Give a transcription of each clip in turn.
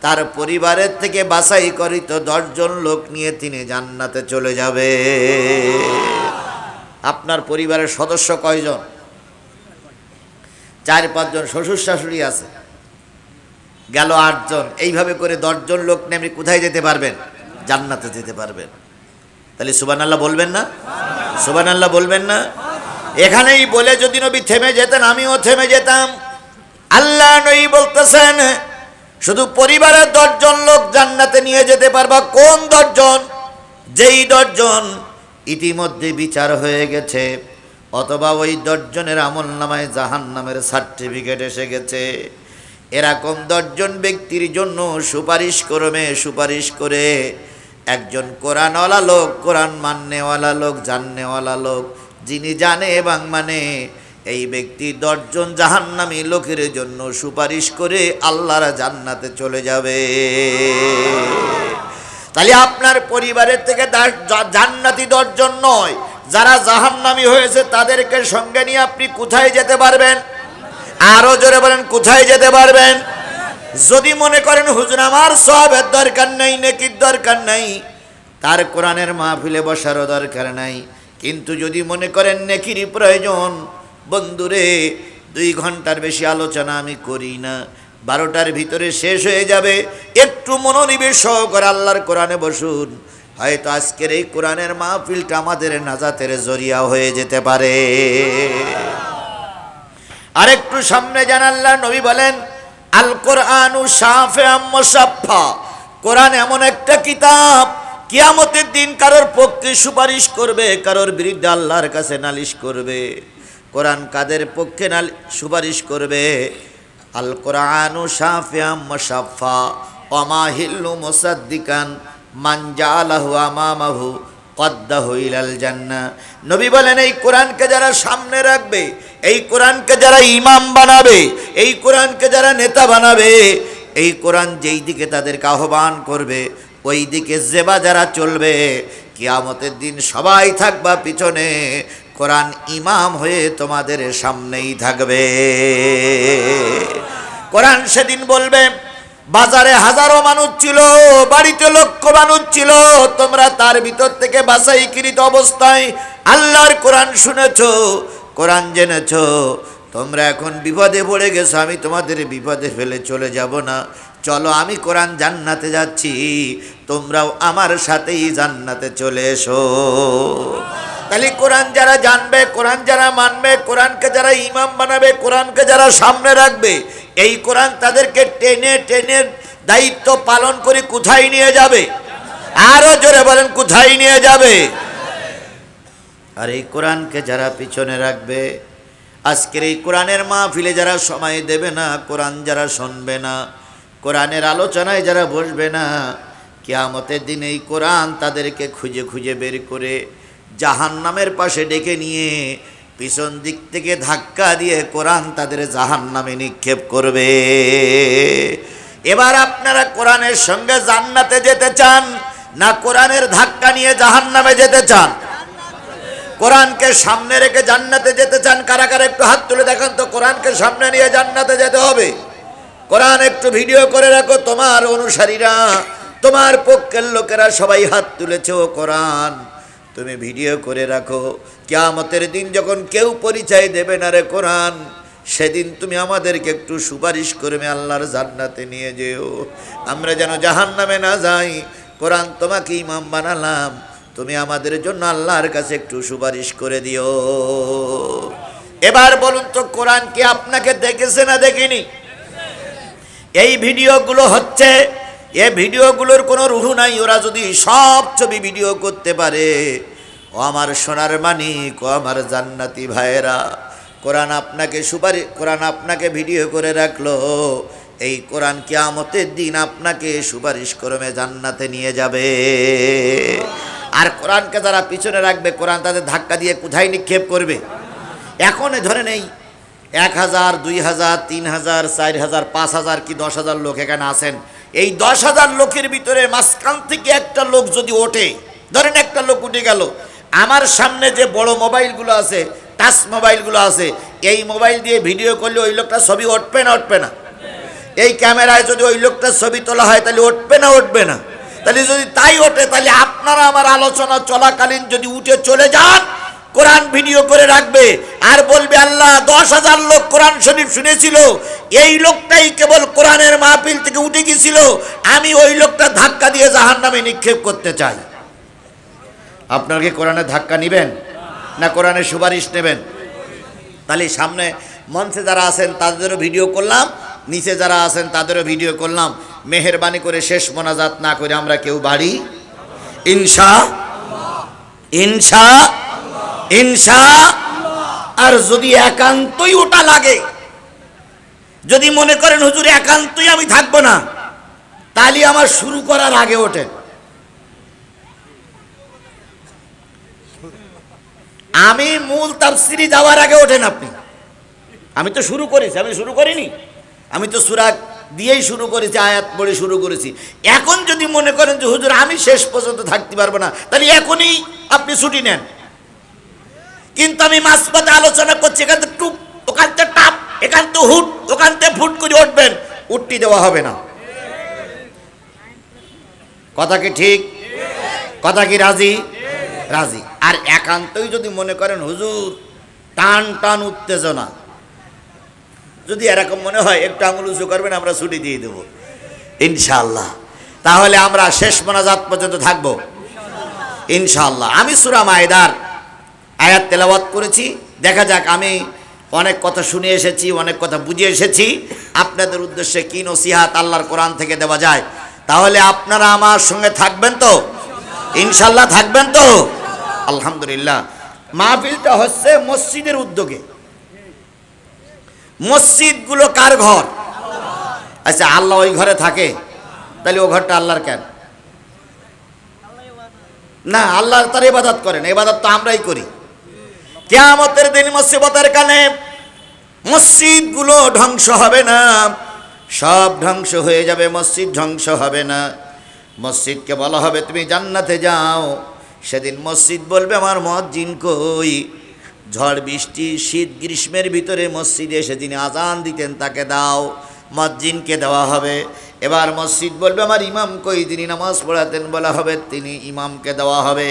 তার পরিবারের থেকে বাছাই করিত 10 জন লোক নিয়ে তিনি জান্নাতে চলে যাবে। আপনার পরিবারের সদস্য কয়জন? 4-5 জন শ্বশুর শাশুড়ি আছে, গেল 8 জন। এইভাবে করে 10 জন লোক নিয়ে আপনি কোথায় যেতে পারবেন? জান্নাতে যেতে পারবেন। তাহলে সুবহানাল্লাহ বলবেন না? সুবহানাল্লাহ বলবেন না? এখানেই বলে যদি নবী থেমে যেতেন আমিও থেমে যেতাম। আল্লাহ নবী বলতেছেন শুধু পরিবারের 10 জন লোক জান্নাতে নিয়ে যেতে পারবা। কোন 10 জন? যেই 10 জন ইতিমধ্যে বিচার হয়ে গেছে, অথবা ওই 10 জনের আমলনামায় জাহান্নামের সার্টিফিকেট এসে গেছে। এরকম 10 জন ব্যক্তির জন্য সুপারিশ সুপারিশ করে একজন কোরআনওয়ালা লোক, কোরআন মাননেওয়ালা লোক, জাননেওয়ালা লোক, যিনি জানে এবং মানে, এই ব্যক্তি 10 জন জাহান্নামী লোকের জন্য সুপারিশ করে আল্লাহর জান্নাতে চলে যাবে। তাহলে আপনার পরিবারের থেকে জান্নাতি 10 জন নয়, যারা জাহান্নামী হয়েছে তাদেরকে সঙ্গে নিয়ে আপনি কোথায় যেতে পারবেন? আরো জোরে বলেন, কোথায় যেতে পারবেন? যদি মনে করেন হুজুর আমার সওয়াবের দরকার নেই, নেকির দরকার নাই, তার কোরআনের মাহফিলে বসারও দরকার নাই, কিন্তু যদি মনে করেন নেকির প্রয়োজন, বন্ধুরে 2 ঘন্টার বেশি আলোচনা আমি করি না, 12টার ভিতরে শেষ হয়ে যাবে। একটু মনোনিবেশ সহকারে আল্লাহর কোরআনে বসুন, হয়তো আজকের এই কোরআনের মাহফিলটা আমাদের নাজাতের জরিয়া হয়ে যেতে পারে। আরেকটু সামনে যান, আল্লাহ নবী বলেন আল কোরআনু শাফিউম মুশাফফা। কোরআন এমন একটা কিতাব, কিয়ামতের দিন কারোর পক্ষে সুপারিশ করবে, কারোর বিরুদ্ধে আল্লাহর কাছে নালিশ করবে। কোরআন কাদের পক্ষে সুপারিশ করবে? আল কোরআনু শাফিউম মুশাফফা ওয়া মা হিল্লু মুসাদ্দিকান মান জাআলাহু আমামাহু কদ্দাহু ইলাল জান্নাহ। নবী বলেন এই কোরআনকে যারা সামনে রাখবে, এই কোরআনকে যারা ইমাম বানাবে, এই কোরআনকে যারা নেতা বানাবে, এই কোরআন যেই দিকে তাদেরকে আহ্বান করবে ওই দিকে জেবা যারা চলবে, কিয়ামতের দিন সবাই থাকবা পিছনে, কোরআন ইমাম হয়ে তোমাদের সামনেই থাকবে। কোরআন সেদিন বলবে বাজারে হাজারো মানুষ ছিল, বাড়িতে লক্ষ মানুষ ছিল, তোমরা তার ভিতর থেকে বাছাইকৃত অবস্থায় আল্লাহর কোরআন শুনেছো, কোরআন জেনেছো, তোমরা এখন বিপদে পড়ে গেছো, আমি তোমাদের বিপদে ফেলে চলে যাব না, চলো আমি কোরআন জান্নাতে যাচ্ছি, তোমরাও আমার সাথেই জান্নাতে চলে এসো। তাহলে কোরআন যারা জানবে, কোরআন যারা মানবে, কোরআনকে যারা ইমাম বানাবে, কোরআনকে যারা সামনে রাখবে, এই কোরআন তাদেরকে টেনে টেনে দায়িত্ব পালন করে কোথায় নিয়ে যাবে? আরো জোরে বলেন, কোথায় নিয়ে যাবে? আর এই কোরআনকে যারা পিছনে রাখবে, আজকের এই কোরআনের মাহফিলে যারা সময় দেবে না, কোরআন যারা শুনবে না, কোরআনের আলোচনায় যারা বসবে না, কিয়ামতের দিন এই কোরআন তাদেরকে খুঁজে খুঁজে বের করে জাহান্নামের পাশে ডেকে নিয়ে পিছন দিক থেকে ধাক্কা দিয়ে কোরআন তাদের জাহান্নামে নিক্ষেপ করবে। এবার আপনারা কোরআনের সঙ্গে জান্নাতে যেতে চান না কোরআনের ধাক্কা নিয়ে জাহান্নামে যেতে চান? কোরআনকে সামনে রেখে জান্নাতে যেতে চান? কারা কারা একটু হাত তুলে দেখান তো। কোরআনকে সামনে নিয়ে জান্নাতে যেতে হবে। কোরআন একটু ভিডিও করে রাখো, তোমার অনুসারীরা, তোমার পক্ষের লোকেরা সবাই হাত তুলেছে, ও কোরআন তুমি ভিডিও করে রাখো। কিয়ামতের দিন যখন কেউ পরিচয় দেবে না রে কোরআন, সেদিন তুমি আমাদেরকে একটু সুপারিশ করবে, আল্লাহর জান্নাতে নিয়ে যেও, আমরা যেন জাহান্নামে না যাই। কোরআন তোমাকে ইমাম বানালাম, তুমি আমাদের জন্য আল্লাহর কাছে একটু সুপারিশ করে দিও। এবার বলুন তো, কোরআন কি আপনাকে দেখেছে না দেখেনি? এই ভিডিওগুলো হচ্ছে, এই ভিডিওগুলোর কোনো রুহ নাই। ওরা যদি সব ছবি ভিডিও করতে পারে, ও আমার সোনার মানিক, ও আমার জান্নাতি ভাইয়েরা, কোরআন আপনাকে কোরআন আপনাকে ভিডিও করে রাখলো, এই কোরআন কিয়ামতের দিন আপনাকে সুপারিশ করবে, জান্নাতে নিয়ে যাবে। আর কোরআনকে যারা পিছনে রাখবে, কোরআন তাদের ধাক্কা দিয়ে কোথায় নিক্ষেপ করবে? এখন ধরে নেই 1000, 2000, 3000, 4000, 5000 কি 10,000 লোক এখানে আছেন। এই 10,000 লোকের ভিতরে মাঝখান থেকে একটা লোক যদি ওঠে, ধরেন একটা লোক উঠে গেল, আমার সামনে যে বড় মোবাইলগুলো আছে, টাচ মোবাইলগুলো আছে, এই মোবাইল দিয়ে ভিডিও করলে ওই লোকটা ছবি উঠবে না? উঠবে না? এই ক্যামেরায় যদি ওই লোকটার ছবি তোলা হয় তাহলে উঠবে না উঠবে না? তাহলে যদি তাই ওঠে তাহলে আপনারা আমার আলোচনা চলাকালীন যদি উঠে চলে যান, কোরআন ভিডিও করে রাখবে আর বলবে আল্লাহ 10,000 লোক কোরআন শরীফ শুনেছিল, এই লোকটাই কেবল কোরআনের মাহফিল থেকে উঠে গিয়েছিল, আমি ওই লোকটা ধাক্কা দিয়ে জাহান্নামে নিক্ষেপ করতে চাই। আপনারা কি কোরআনের ধাক্কা নেবেন না কোরআনের সুপারিশ নেবেন? তাহলে সামনে মঞ্চে যারা আছেন তাদেরও ভিডিও করলাম, নিচে যারা আছেন তাদেরও ভিডিও করলাম। মেহেরবানি করে শেষ মোনাজাত না করে আমরা কেউ বাড়ি ইনশা ইনশা ইনশা। আর যদি একান্তই ওটা লাগে, যদি মনে করেন হুজুর একান্তই আমি থাকবো না, তাহলে আমার শুরু করার আগে ওঠেন। আমি মূল তাফসিরে যাওয়ার আগে ওঠেন আপনি। আমি তো শুরু করেছি, আমি শুরু করিনি, আমি তো সূরা দিয়েই শুরু করেছি, আয়াত পড়ে শুরু করেছি। এখন যদি মনে করেন যে হুজুর আমি শেষ পর্যন্ত থাকতে পারবো না, তাহলে এখনই আপনি ছুটি নেন। কিন্তু আমি মাঝপথে আলোচনা করছি, এখান থেকে টুপ, ওখান থেকে টাপ, এখান থেকে হুট, ওখান থেকে ফুট করে উঠবেন, উঠতে দেওয়া হবে না। কথা কি ঠিক? কথা কি রাজি? রাজি। আর একান্তই যদি মনে করেন হুজুর টান টান উত্তেজনা, যদি এরকম মনে হয় একটু আঙুল উঁচু করবেন, আমরা ছুটি দিয়ে দেব ইনশাআল্লাহ। তাহলে আমরা শেষ মোনাজাত পর্যন্ত থাকবো ইনশাআল্লাহ। আমি সূরা মায়েদার আয়াত তেলাওয়াত করেছি। দেখা যাক, আমি অনেক কথা শুনে এসেছি, অনেক কথা বুঝে এসেছি, আপনাদের উদ্দেশ্যে কি নসিহাত আল্লাহর কোরআন থেকে দেওয়া যায়। তাহলে আপনারা আমার সঙ্গে থাকবেন তো ইনশাআল্লাহ? থাকবেন তো? আলহামদুলিল্লাহ। মাহফিলটা হচ্ছে মসজিদের উদ্যোগে। মসজিদগুলো কার ঘর? আচ্ছা, আল্লাহ ওই ঘরে থাকে, তাহলে ও ঘরটা আল্লাহর কেন? না, আল্লাহ তার ইবাদত করেন, ইবাদত তো আমরাই করি। কিয়ামতের দিন মুসিবতের কানে মসজিদগুলো ধ্বংস হবে না, সব ধ্বংস হয়ে যাবে, মসজিদ ধ্বংস হবে না। মসজিদকে বলা হবে তুমি জান্নাতে যাও, সেদিন মসজিদ বলবে আমার মুয়াজ্জিন কই? ঝড় বৃষ্টি শীত গ্রীষ্মের ভিতরে মসজিদে এসে যিনি আজান দিতেন তাকে দাও, মুয়াজ্জিনকে দেওয়া হবে। এবার মসজিদ বলবে আমার ইমাম কই? যিনি নামাজ পড়াতেন বলা হবে তিনি ইমামকে দেওয়া হবে।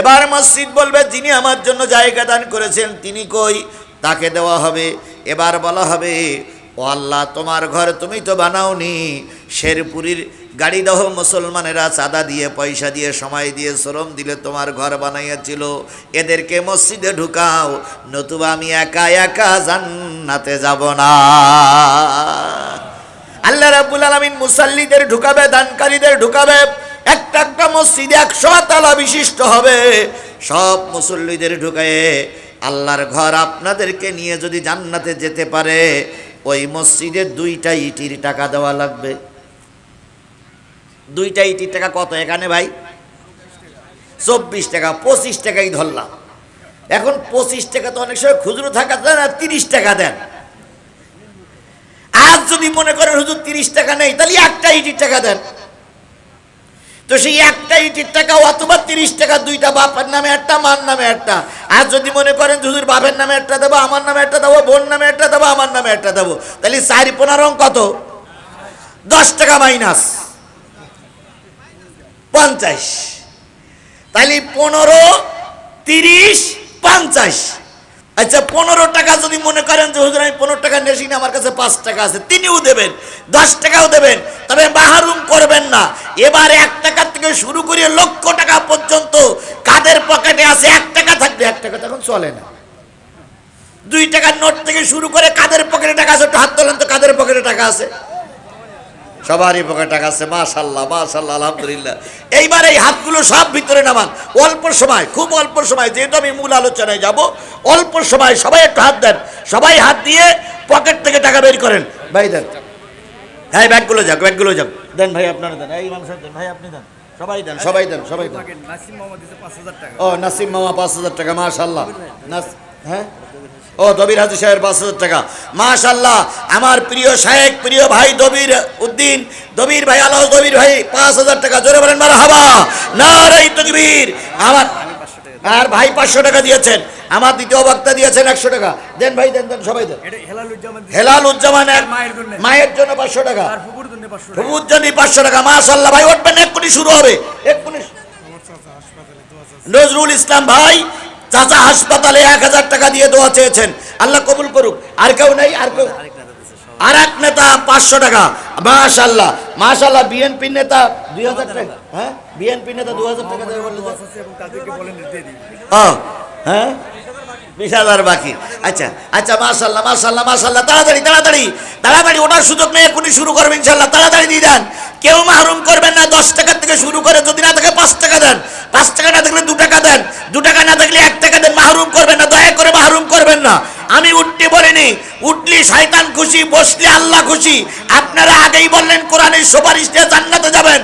এবার মসজিদ বলবে যিনি আমার জন্য জায়গা দান করেছেন তিনি কই? তাকে দেওয়া হবে। এবার বলা হবে ও আল্লাহ তোমার ঘর তুমি তো বানাওনি, শেরপুরীর গাড়ি দহ মুসলমানেরা চাঁদা দিয়ে, পয়সা দিয়ে, সময় দিয়ে, শ্রম দিলে তোমার ঘর বানাইয়াছিল, এদেরকে মসজিদে ঢুকাও, নতুবা আমি একা একা জান্নাতে যাব না। আল্লাহ রাব্বুল আলামিন মুসাল্লিদের ঢুকাবে, দানকারীদের ঢুকাবে। একটা একটা মসজিদে 100 তালা বিশিষ্ট হবে। সব মুসল্লিদের ঢুকায়ে আল্লাহর ঘর আপনাদেরকে নিয়ে যদি জান্নাতে যেতে পারে, ওই মসজিদে 2টা ইটির টাকা দেওয়া লাগবে। 2টা ইটির টাকা কত এখানে ভাই? 24 টাকা। 25 টাকাই ধরলাম। এখন 25 টাকা তো অনেক সময় খুচরো থাকা যায় না, 30 টাকা দেন। আজ যদি মনে করেন হুজুর 30 টাকা নেই, তাহলে একটা ইটির টাকা দেন। তো সেই একটা ইটির টাকা অথবা 30 টাকা, 2টা, বাপের নামে একটা, মার নামে একটা। আর যদি মনে করেন হুজুর বাপের নামে একটা দেবো, আমার নামে একটা দেবো, বোন নামে একটা দেবো, আমার নামে একটা দেবো, তাহলে 4-15 কত? 10 টাকা মাইনাস 50, তাহলে 15, 30, 50। আচ্ছা, 15 টাকা যদি মনে করেন যে হুজুর আমি 15 টাকা নেছি না, আমার কাছে 5 টাকা আছে, তিনিও দেবেন, 10 টাকাও দেবেন, তবে মাহরুম করবেন না। এবার 1 টাকা থেকে শুরু করে লক্ষ টাকা পর্যন্ত কাদের পকেটে আছে 1 টাকা থাকবে, 1 টাকা তখন চলে না। 2 টাকার নোট থেকে শুরু করে কাদের পকেটে টাকা আছে, একটু হাত তোলেন তো, কাদের পকেটে টাকা আছে? সবারই পকেটে টাকা আছে। মাশাআল্লাহ, মাশাআল্লাহ, আলহামদুলিল্লাহ। এইবার এই হাতগুলো সব ভিতরে নামান, অল্প সময়, খুব অল্প সময়, যেহেতু আমি মূল আলোচনায় যাব, অল্প সময় সবাই একটু হাত দেন। সবাই হাত দিয়ে পকেট থেকে টাকা বের করেন। ভাই দেন, হ্যাঁ ব্যাগগুলো যাক, ব্যাগগুলো যাক, দেন ভাই, আপনারা দেন, এই ইমাম সাহেব দেন, ভাই আপনি দেন, সবাই দেন, সবাই দেন, সবাই দেন। ও নাসিম মামা 5000 টাকা, মাশাআল্লাহ। হ্যাঁ, ও দবির হাজি সাহেব 5000 টাকা, মাশাআল্লাহ। আমার প্রিয় শায়েখ, প্রিয় ভাই দবির উদ্দিন, দবির ভাই, আল্লাহ দবির ভাই 5000 টাকা, জোরে বলেন মারহাবা, নারে তাকবীর। আমার আর ভাই 500 টাকা দিয়েছেন, আমার দ্বিতীয় বক্তা দিয়েছেন 100 টাকা। দেন ভাই, দেন দেন, সবাই দেন। হেলালুজ্জামানের মায়ের জন্য 500 টাকা, ফুফুর জন্য 500 টাকা। মাশাআল্লাহ ভাই, উঠবেন, এক্ষুনি শুরু হবে, এক্ষুনি। নজরুল ইসলাম ভাই চাচা হাসপাতালে 1000 টাকা দিয়ে দোয়া চেয়েছেন, আল্লাহ কবুল করুক। আর কেউ নেই? আর কেউ? আর এক নেতা 500 টাকা। মাশাআল্লাহ মাশাআল্লাহ। বিএনপি নেতা 2000 টাকা। হ্যাঁ, বিএনপি নেতা 2000 টাকা দেবে বললেন। হ্যাঁ, 20,000 বাকি। আচ্ছা আচ্ছা, মাশাআল্লাহ মাশাআল্লাহ মাশাআল্লাহ। তাড়াতাড়ি তাড়াতাড়ি তাড়াতাড়ি, ওটার সুযোগ নেই, এখনই শুরু করবেন ইনশাআল্লাহ। তাড়াতাড়ি দিয়ে দেন, কেউ মাহরুম করবেন না। 10 টাকা থেকে শুরু করে, যদি না থাকে 5 টাকা দেন, 5 টাকা না থাকলে 2 টাকা দেন, 2 টাকা না থাকলে 1 টাকা দেন। মাহরুম করবেন না, দয়া করে মাহরুম করবেন না। আমি উঠতে বলিনি, উঠলি শয়তান খুশি, বসলে আল্লাহ খুশি। আপনারা আগেই বললেন কোরআনের সুপারিশ দিয়ে জান্নাতে যাবেন।